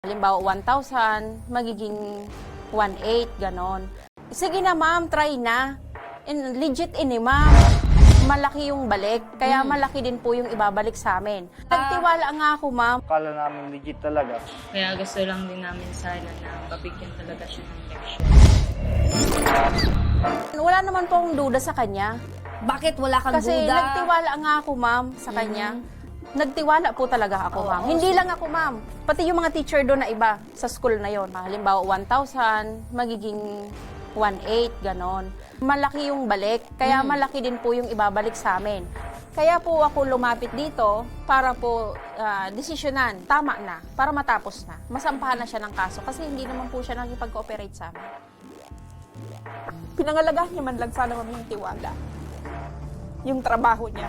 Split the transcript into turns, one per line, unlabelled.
Halimbawa, 1,000, magiging 1,800, ganon. Sige na ma'am, try na. Legit ma'am. Malaki yung balik, kaya malaki din po yung ibabalik sa amin. Nagtiwala nga ako, ma'am.
Akala namin legit talaga.
Kaya gusto lang din namin sana na mabigyan talaga siya ng leksyon.
Wala naman po akong duda sa kanya.
Bakit wala kang
Kasi
duda?
nagtiwala nga ako, ma'am, sa kanya. Nagtiwala po talaga ako, ma'am. Hindi lang ako, ma'am. Pati yung mga teacher doon na iba sa school na yon. Halimbawa, 1,000, magiging 1,800, ganon. Malaki yung balik, kaya malaki din po yung ibabalik sa amin. Kaya po ako lumapit dito para po desisyonan, tama na, para matapos na. Masampahan na siya ng kaso kasi hindi naman po siya nakipag-cooperate sa amin.
Pinangalagahan niya man lang sana ma'am yung tiwala. Yung trabaho niya.